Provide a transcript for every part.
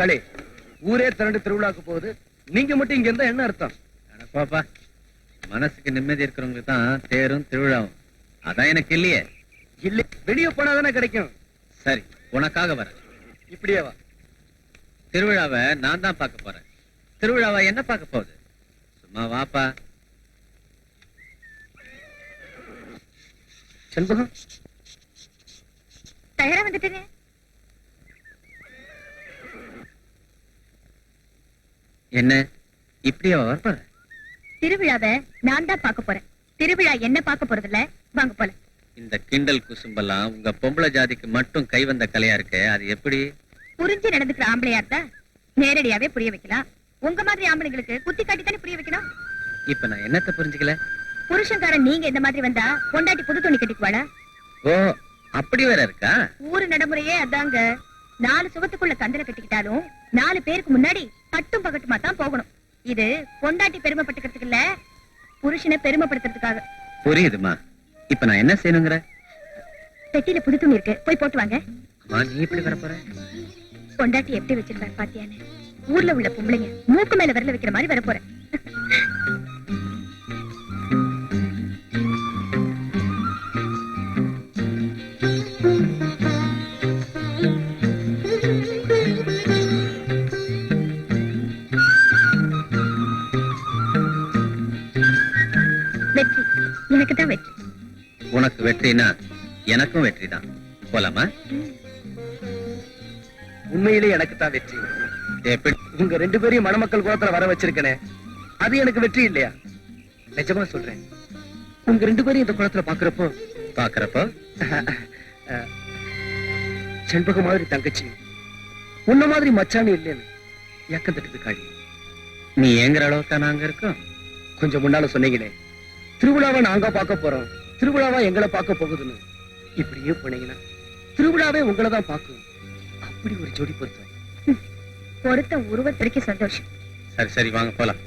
களி ஊரே திரண்டு திருவிழாக்கு போகுது, நீங்க மட்டும் இங்க இருந்தா என்ன அர்த்தம்? பாப்பா, மனசுக்கு நிம்மதி இருக்கிறவங்களுக்கு தான் தேரும் திருவிழாவும். அதான் எனக்கு இல்லையே. இல்ல, வெளியே போனாதானே கிடைக்கும். சரி, உனக்காக வரேன். இப்படியே வா. திருவிழாவை நான் தான் பார்க்க போறேன். திருவிழாவை என்ன பார்க்க போகுது? சும்மா வாப்பா. செண்பகம், தயாரா வந்துட்டேங்க. என்ன இப்படியா வரப்போற? திருவிழாவை நான் தான் பார்க்க போறேன். திருவிழா என்ன பார்க்க போறது இல்ல, வாங்க போல. இந்த கிண்டல் குசும்பெல்லாம் உங்க பொம்பளை ஜாதிக்கு மட்டும் கை வந்த கலையா இருக்கு. அது எப்படி? புரிஞ்சு நடந்துக்கிற ஆம்பளையா இருந்தா நேரடியாவே புரிய வைக்கலாம். உங்க மாதிரி ஆம்பளைங்களுக்கு குத்தி காட்டி தானே புரிய வைக்கணும். இப்ப நான் என்னத்தை புரிஞ்சுக்கல? புருஷன்காரன் நீங்க இந்த மாதிரி வந்தா பொண்டாட்டி புது துணி கட்டிக்குவாளா? ஓ, அப்படி வேற இருக்கா? ஊரு நடைமுறையே அதாங்க. 4 சுவத்துக்குள்ள கந்தல கட்டிக்கிட்டாலும் 4 பேருக்கு முன்னாடி பட்டும் பகட்டுமா தான் போகணும். இது பொண்டாட்டி பெருமைப்பட்டுக்கிறதுக்கு இல்ல, புருஷனை பெருமைப்படுத்துறதுக்காக. புரியுதுமா. இப்ப நான் என்ன செய்யணுங்கிற? பெட்டியில புது துணி இருக்கு, போய் போட்டு வாங்க. நீ எப்படி வர போற? பொண்டாட்டி எப்படி வச்சிருக்காரு பாத்தியான்னு ஊர்ல உள்ள பொம்பளைங்க மூக்கு மேல விரல வைக்கிற மாதிரி வர போறேன். வெற்றி எனக்கு தான் வெற்றி. உனக்கு வெற்றினா எனக்கும் வெற்றி தான். போலாமா? உண்மையிலே எனக்கு தான் வெற்றி. எப்படி? உங்க 2 பேரையும் மணமக்கள் கோலத்துல வர வச்சிருக்கனே, அது எனக்கு வெற்றி இல்லையா? நிஜமா சொல்றேன். உங்க 2 பேரையும் இந்த குளத்துல பாக்குறப்போ செண்பகம் மாதிரி தங்கச்சி, உன்ன மாதிரி மச்சானி இல்லைன்னு ஏக்கம் தட்டுது காளி. நீ ஏங்குற அளவுக்கு நாங்க இருக்கோம். கொஞ்சம் முன்னால சொன்னீங்களே, திருவிழாவை நாங்க பார்க்க போறோம், திருவிழாவா எங்களை பார்க்க போகுதுன்னு. இப்படியே போனீங்கன்னா திருவிழாவே உங்களை தான் பார்க்கும். அப்படி ஒரு ஜோடி பொருத்தம். பொருத்தம் உருவத்திற்கு சந்தோஷம். சரி சரி, வாங்க போலாம்.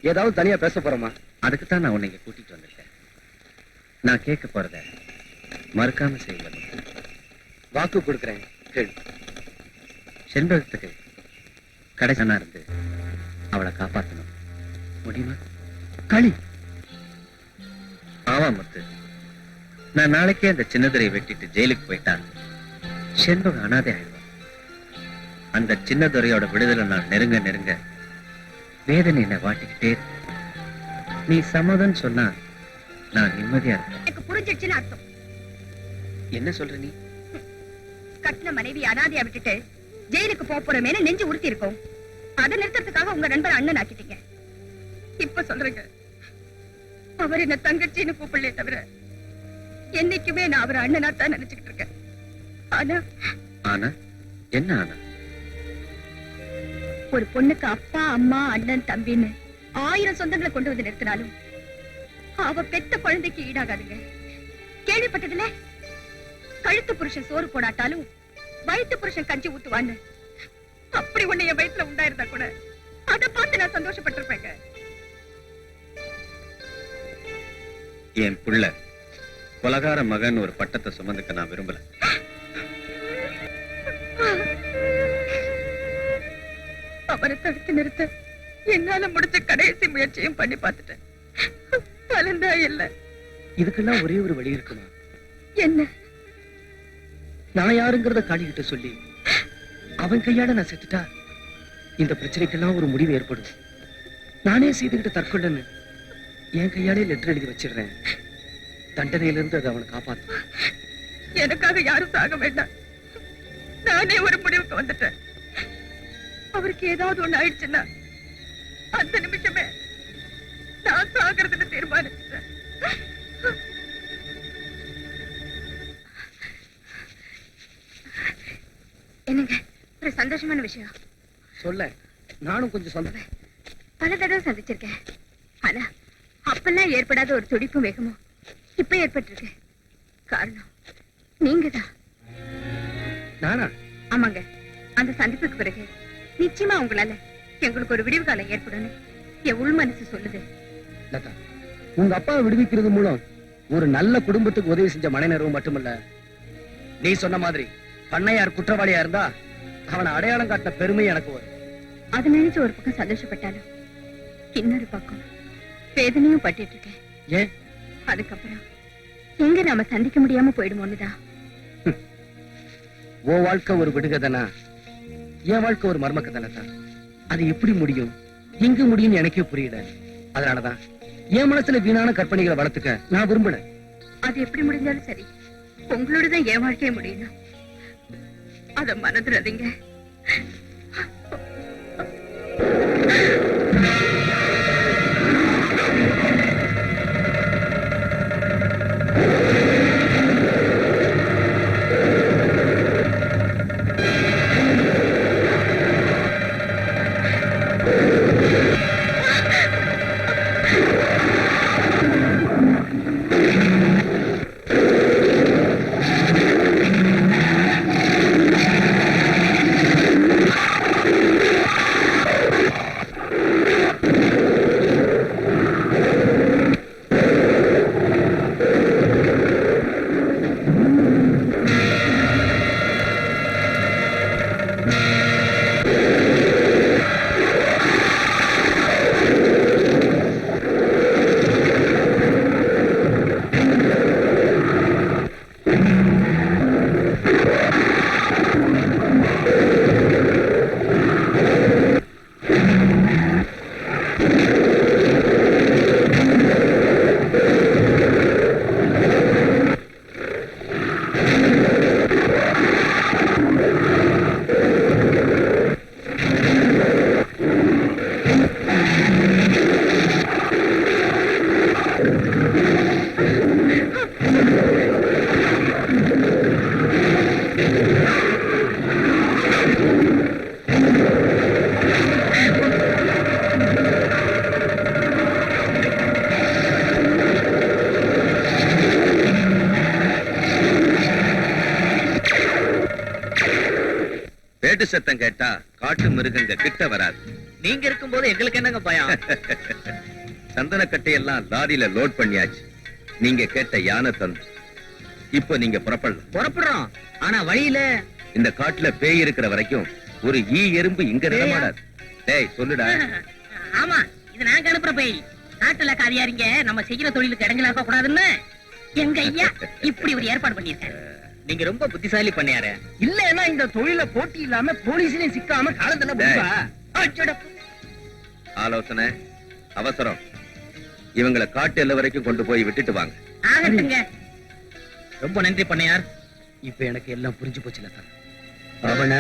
ஏதாவது தனியா பேச போறோமா? அதுக்குத்தான் நான் உன்னை கூட்டிட்டு வந்திருக்கேன். நான் கேட்க போறத மறுக்காம செய்வேன். வாக்கு கொடுக்கிறேன், கேளு. செண்பகத்துக்கு கடைசனா இருந்து அவளை காப்பாற்றணும். முடியுமா? களி. ஆமா முத்து, நான் நாளைக்கே அந்த சின்னதுரையை வெட்டிட்டு ஜெயிலுக்கு போயிட்டா செண்பகம் அனாதை ஆயிடுவான். அந்த சின்னதுரையோட விடுதலை நான் நெருங்க நெருங்க வேதனை என்னை வாட்டிக்கிட்டே இருக்கு. நீ சம்மதம் சொன்னா நான் நிம்மதியா இருப்பேன். எனக்கு புரிஞ்சிடுச்சுன்னு அர்த்தம். என்ன சொல்ற நீ? கட்டின மனைவி அனாதையா விட்டுட்டு ஜெயிலுக்கு போறமேனு நெஞ்சு உறுத்தி இருக்கும். அதை நிறுத்தறதுக்காக உங்க நண்பர் அண்ணன் ஆக்கிட்டீங்க. இப்ப சொல்றேங்க, அவர் என்ன தங்கச்சின்னு கூப்பிடலே தவிர என்னைக்குமே நான் அவர் அண்ணனா தான் நினைச்சுக்கிட்டு இருக்கேன். ஆனா என்ன ஆனா? ஒரு பொண்ணுக்கு அப்பா அம்மா அண்ணன் தம்பின்னு 1000 சொந்தங்களை கொண்டு வந்து நிறுத்தினாலும் அவ பெத்த குழந்தைக்கு ஈடாகாதுங்க. கேள்விப்பட்டதுல கழுத்து புருஷன் சோறு போடாட்டாலும் வயிற்று புருஷன் கஞ்சி ஊத்துவான்னு. அப்படி ஒண்ணு என் வயிற்றுல உண்டாயிருந்தா கூட அதை பார்த்து நான் சந்தோஷப்பட்டிருப்பேங்க. என் புள்ள கொலகார மகன் ஒரு பட்டத்தை சுமந்துக்க நான் விரும்பல. அவரை தடுத்து நிறுத்த என்னால முடிஞ்ச கடைசி முயற்சியும் பண்ணி பார்த்துட்டேன். பலந்தா இல்ல. இதுக்கெல்லாம் ஒரே ஒரு வழி இருக்குமா? என்ன? நான் யாருங்கிறத காளிகிட்ட சொல்லி அவன் கையாட நான் செத்துட்டா இந்த பிரச்சனைக்கெல்லாம் ஒரு முடிவு ஏற்படும். நானே செய்துகிட்ட தற்கொள்ளன்னு என் கையாலே லெட்டர் எழுதி வச்சிடுறேன். தண்டனையிலிருந்து அதை அவனை காப்பாத்து. எனக்காக யாரும் சாக வேண்டாம். நானே ஒரு முடிவுக்கு வந்துட்டேன். அவருக்கு ஏதாவது ஒண்ணு ஆயிடுச்சுன்னா அந்த நிமிஷமே நான் சாகிறதுன்னு தீர்மானிச்சிட்டேன். என்னங்க ஒரு சந்தோஷமான விஷயம் சொல்ல. நானும் கொஞ்சம் சந்தோஷம். பல தடவை சந்திச்சிருக்கேன். ஆனா அப்பெல்லாம் ஏற்படாத ஒரு துடிப்பும் வேகமும் இப்ப ஏற்பட்டிருக்கு. காரணம் நீங்கதான். நானா? ஆமாங்க. அந்த சந்திப்புக்கு பிறகு நிச்சயமா உங்களால எங்களுக்கு ஒரு விடிவு காலம் ஏற்படும் என் உள் மனசு சொல்லுது. லதா, உங்க அப்பாவை விடுவிக்கிறது மூலம் ஒரு நல்ல குடும்பத்துக்கு உதவி செஞ்ச மனைநரவு மட்டுமல்ல, நீ சொன்ன மாதிரி பண்ணையார் குற்றவாளியா இருந்தா அவனை அடையாளம் காட்டின பெருமை எனக்கு வரும். அது நினைச்சு ஒரு பக்கம் சந்தோஷப்பட்டாலும் இன்னொரு பக்கம் வேதனையும் பட்டுட்டு இருக்கேன். ஏன்? அதுக்கப்புறம் எங்க நாம சந்திக்க முடியாம போயிடுமோன்னுதான். உன் வாழ்க்கை ஒரு விடுகதைனா என் வாழ்க்கை ஒரு மர்மக்கதானே தான். அது எப்படி முடியும், எங்க முடியும்னு எனக்கே புரியல. அதனாலதான் என் மனசுல வீணான கற்பனைகளை வளர்த்துக்க நான் விரும்பல. அது எப்படி முடிஞ்சாலும் சரி, உங்களோடதான் என் வாழ்க்கைய முடியணும். அத மறந்துடாதீங்க. வேட்டு சத்தம் கேட்டா காட்டு மிருகங்க கிட்ட வராது. நீங்க இருக்கும்போது எங்களுக்கு என்னங்க பயம்? சந்தன கட்டையெல்லாம் லாரியில லோட் பண்ணியாச்சு. நீங்க கேட்ட யானை தந்து இப்போ நீங்க புறப்படலாம். புறப்படுறோம். ஆனா வழியில இந்த காட்டுல பேய் இருக்கிற வரைக்கும் ஒரு ஈ எறும்பு இங்க நடமாடாது. டேய் சொல்லுடா. ஆமா, இது நாங்க அனுப்புற பேய். நாட்டுல காரியாரிங்க நம்ம செய்யற தொழிலுக்கு இடங்களாக்க கூடாதுன்னு எங்க ஐயா இப்படி ஒரு ஏற்பாடு பண்ணிருக்காரு. நீங்க ரொம்ப புத்திசாலி பண்ணியாரு. இல்லன்னா இந்த தொழில போட்டி இல்லாம போலீஸ்லயும் சிக்காம காலத்துல போவா. ஆலோசனை அவசரம். இவங்களை காட்டு எல்லை வரைக்கும் கொண்டு போய் விட்டுட்டு வாங்க. ஆகட்டுங்க. ரொம்ப நன்றி பண்ணையார். இப்ப எனக்கு எல்லாம் புரிஞ்சு போச்சுல தான். அவன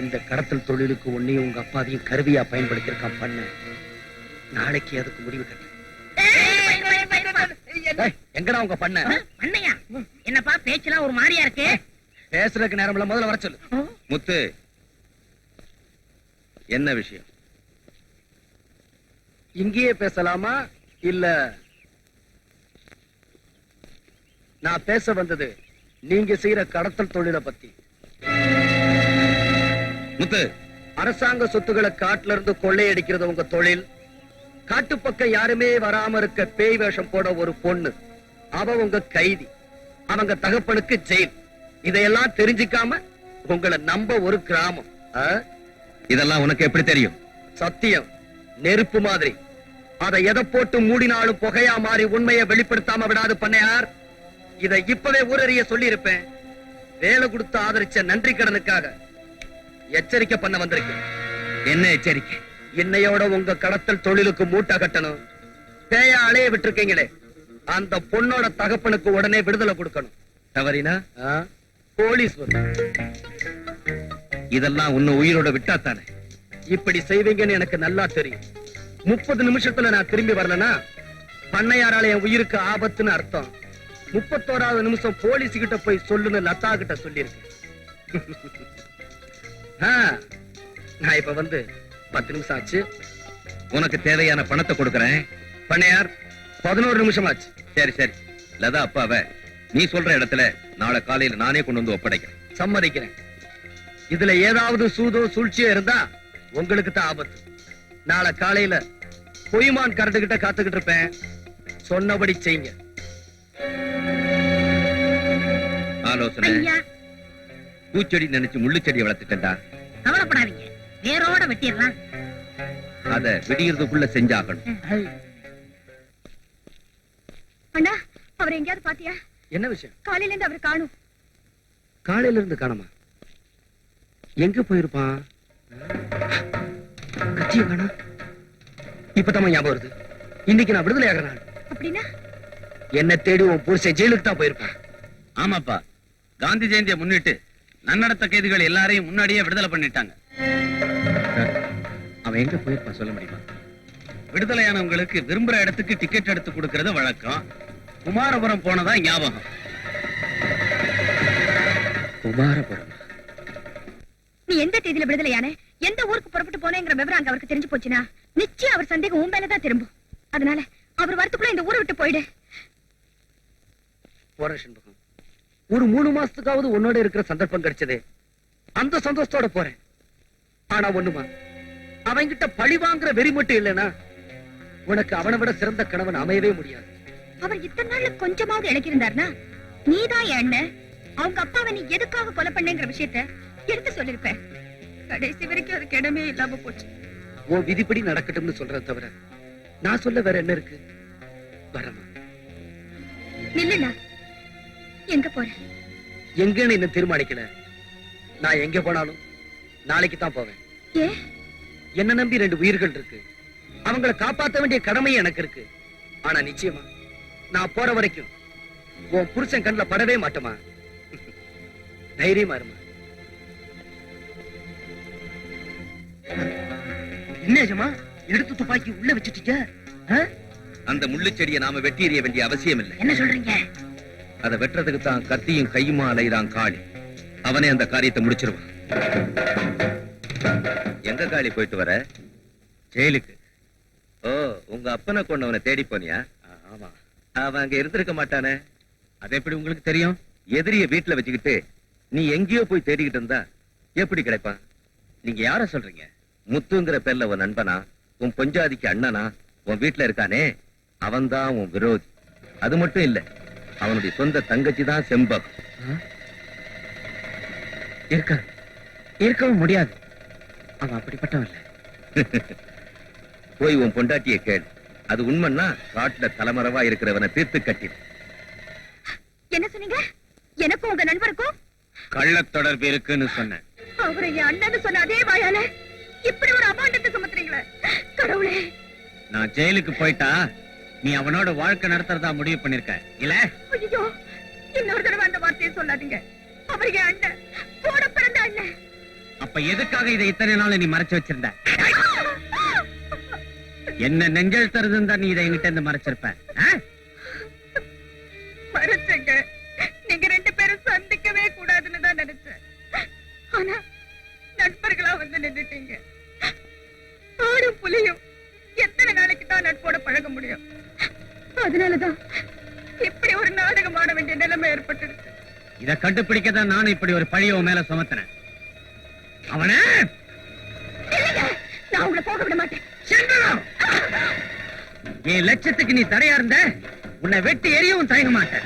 இந்த கடத்தல் தொழிலுக்கு உன்னையும் உங்க அப்பாவையும் கருவியா பயன்படுத்திருக்கான் பண்ண. நாளைக்கு அதுக்கு முடிவு கட்ட. எங்கடா உங்க பண்ண? பண்ணையா என்னப்பா பேச்செல்லாம் ஒரு மாதிரியா இருக்கு? பேசுறதுக்கு நேரம் இல்ல, முதல்ல வர சொல்லு. முத்து, என்ன விஷயம்? இங்கேயே பேசலாமா இல்ல? நான் பேச வந்தது நீங்க செய்யற கடத்தல் தொழிலை பத்தி. முத்து, அரசாங்க சொத்துக்களை காட்டுல இருந்து கொள்ளையடிக்கிறது உங்க தொழில். காட்டு பக்கம் யாருமே வராம இருக்க பேய் வேஷம் போட ஒரு பொண்ணு, அவ உங்க கைதி. அவங்க தகப்பனுக்கு ஜெயில். இதையெல்லாம் தெரிஞ்சுக்காம உங்களை நம்ப ஒரு கிராமம். இதெல்லாம் உனக்கு எப்படி தெரியும்? சத்தியம் நெருப்பு மாதிரி. அதை எதை போட்டு மூடினாலும் புகையா மாறி உண்மையை வெளிப்படுத்தாம விடாது பண்ணையார். இதை இப்பவே ஊரறிய சொல்லி இருப்பேன். வேலை கொடுத்து ஆதரிச்ச நன்றி கடனுக்காக எச்சரிக்கை பண்ண வந்திருக்கேன். என்ன எச்சரிக்கை? இன்னையோட உங்க கடத்தல் தொழிலுக்கு மூட்டை கட்டணும். பேயா அலைய விட்டுருக்கீங்களே, அந்த பொண்ணோட தகப்பனுக்கு உடனே விடுதலை கொடுக்கணும். தவறினா போலீஸ் வரும். இதெல்லாம் உன்னை உயிரோட விட்டா தானே? இப்படி செய்வீங்கன்னு எனக்கு நல்லா தெரியும். 30 நிமிஷத்துல நான் திரும்பி வரலனா பண்ணையாரால என் உயிருக்கு ஆபத்துன்னு அர்த்தம். 31வது நிமிஷம் போலீஸ் கிட்ட போய் சொல்லுன்னு லதா கிட்ட சொல்லியிருக்கேன். நான் இப்ப வந்து 10 நிமிஷம் ஆச்சு. உனக்கு தேவையான பணத்தை கொடுக்கறேன். பண்ணையார் 11 நிமிஷம் ஆச்சு. சரி சரி, லதா அப்பாவை நீ சொல்ற இடத்துல நாளை காலையில நானே கொண்டு வந்து ஒப்படைக்கிறேன். சம்மதிக்கிறேன். இதுல ஏதாவது சூதோ சூழ்ச்சியோ இருந்தா உங்களுக்கு தான் ஆபத்து. நாளை காலையில பொய்மான் கரண்டு கிட்ட காத்துக்கிட்டு இருப்பேன். சொன்னபடி செய்யுங்க. ஆலோசனை ஐயா பூச்செடி நினைச்சு முள்ளு செடியை வளர்த்துட்டா. கவலைப்படாதீங்க, வேரோட வெட்டிடலாம். அத விடியறதுக்குள்ள செஞ்சாகணும். அண்ணா, அவரை எங்கேயாவது பாத்தியா? என்ன விஷயம்? காலையில இருந்து அவர் காணும். காலையில இருந்து காணமா? எங்க போயிருப்பான்? கட்சிய காணா. இப்பதான் ஞாபகம் வருது, இன்னைக்கு நான் விடுதலை ஆகிற நாள். அப்படின்னா என்ன தேடி உன் புருஷன் ஜெயிலுக்கு தான் போயிருப்பான். ஆமாப்பா, காந்தி ஜெயந்தியை முன்னிட்டு நன்னடத்த கைதிகள் எல்லாரையும் முன்னாடியே விடுதலை பண்ணிட்டாங்க. அவன் எங்க போயிருப்பான் சொல்ல முடியுமா? விடுதலையானவங்களுக்கு விரும்புற இடத்துக்கு டிக்கெட் எடுத்து கொடுக்கறது வழக்கம். குமாரபுரம் போனதா ஞாபகம். குமாரபுரம்? நீ எந்த தேதியில விடுதலையான, எந்த ஊருக்கு புறப்பட்டு போனேங்கிற விவரம் அங்க அவருக்கு தெரிஞ்சு போச்சுன்னா நிச்சயம் அவர் சந்தேகம் உன் மேலதான் திரும்பும். அதனால அவர் வரத்துக்குள்ள இந்த ஊரை விட்டு போயிடு. போற சண்முகம், ஒரு 3 மாசத்துக்காவது உன்னோட இருக்கிற சந்தர்ப்பம் கிடைச்சதே, அந்த சந்தோஷத்தோட போறேன். ஆனா ஒண்ணுமா, அவன்கிட்ட பழி வாங்குற வெறி மட்டும் இல்லைன்னா உனக்கு அவனை விட சிறந்த கணவன் அமையவே முடியாது. அவர் இத்தனை நாள்ல கொஞ்சமாவது இழக்கிருந்தாருன்னா நீதான் என் அண்ணன், அவங்க அப்பாவை நீ எதுக்காக கொலை பண்ணேங்கிற விஷயத்த எடுத்து சொல்லிருப்ப. கடைசி வரைக்கும் அதுக்கு இடமே இல்லாம போச்சு. உன் விதிப்படி நடக்கட்டும்னு சொல்றத தவிர நான் சொல்ல வேற என்ன இருக்கு? வரமா? நில்லுண்ணா, எங்க போற? எங்கன்னு இன்னும் தீர்மானிக்கல. நான் எங்க போனாலும் நாளைக்கு தான் போவேன். ஏ, என்ன நம்பி 2 உயிர்கள் இருக்கு, அவங்களை காப்பாற்ற வேண்டிய கடமை எனக்கு இருக்கு. ஆனா நிச்சயமா நான் போற வரைக்கும் உன் புருஷன் கண்ணுல படவே மாட்டோமா? தைரியமா இருமா. என்னஜமா எடுத்து துப்பாக்கி உள்ள வச்சுட்டீங்க? அந்த முள்ளு செடியை நாம வெட்டி எறிய வேண்டிய அவசியம் இல்லை. என்ன சொல்றீங்க? அதை வெட்டுறதுக்கு தான் கத்தியும் கையுமா அலைகிறான் காளி. அவனே அந்த காரியத்தை முடிச்சிருவான். எங்க காளி போயிட்டு வர? ஜெயிலுக்கு. ஓ, உங்க அப்பனை கொண்டவனை தேடி போனியா? ஆமா. அவன் அங்க இருந்திருக்க மாட்டானே. அது எப்படி உங்களுக்கு தெரியும்? எதிரிய வீட்டுல வச்சுக்கிட்டு நீ எங்கேயோ போய் தேடிக்கிட்டு இருந்தா எப்படி கிடைப்பான்? நீங்க யார சொல்றீங்க? முத்துங்கிற பேர்ல உன் நண்பனா, உன் பொஞ்சாதிக்கு அண்ணனா, உன் வீட்டுல இருக்கானே, அவன்தான் உன் விரோதி. அது மட்டும் இல்ல, அவனுடைய சொந்த தங்கச்சி தான் செம்பகம். இருக்கவும் முடியாது. அவன் அப்படிப்பட்டவன் இல்ல. போய் உன் பொண்டாட்டிய கேள். அது உண்மைன்னா காட்டுல தலைமறைவா இருக்கிறவனை தீர்த்து கட்டி. என்ன சொன்னீங்க? எனக்கும் உங்க நண்பருக்கும் கள்ள தொடர்பு இருக்குன்னு சொன்னேன். அவரை என் அண்ணன்னு சொன்ன அதே வாயால இப்படி ஒரு அபாண்டத்தை சுமத்துறீங்களே, கடவுளே! நான் ஜெயிலுக்கு போயிட்டா நீ அவனோட வாழ்க்கை நடத்துறதா முடிவு பண்ணிருக்க இல்ல? ஐயோ, இன்னொரு தடவை அந்த வார்த்தையை சொல்லாதீங்க. அவர் என் அண்ணன், கூட பிறந்த அண்ணன். அப்ப எதுக்காக இதை இத்தனை நாள் நீ மறைச்சு வச்சிருந்த? என்ன நெஞ்செழுத்துறது இருந்தா நீ இதை என்கிட்ட இருந்து மறைச்சிருப்ப. மறைச்சங்க, நீங்க 2 பேரும் சந்திக்கவே கூடாதுன்னு தான் நினைச்சேன். ஆனா நண்பர்களா வந்து நின்னுட்டீங்க. ஆடும் புலியும் எத்தனை நாளைக்கு தான் நட்போட பழக முடியும்? அதனாலதான் இப்படி ஒரு நாடகம் ஆட வேண்டிய நிலைமை ஏற்பட்டுருச்சு. இதை கண்டுபிடிக்கதான் நானும் இப்படி ஒரு பழிய மேல சுமத்தினேன். அவனே நான் உங்களை போக விட மாட்டேன். என் லட்சத்துக்கு நீ தடையா இருந்த உன்னை வெட்டி எரியவும் தயங்க மாட்டேன்.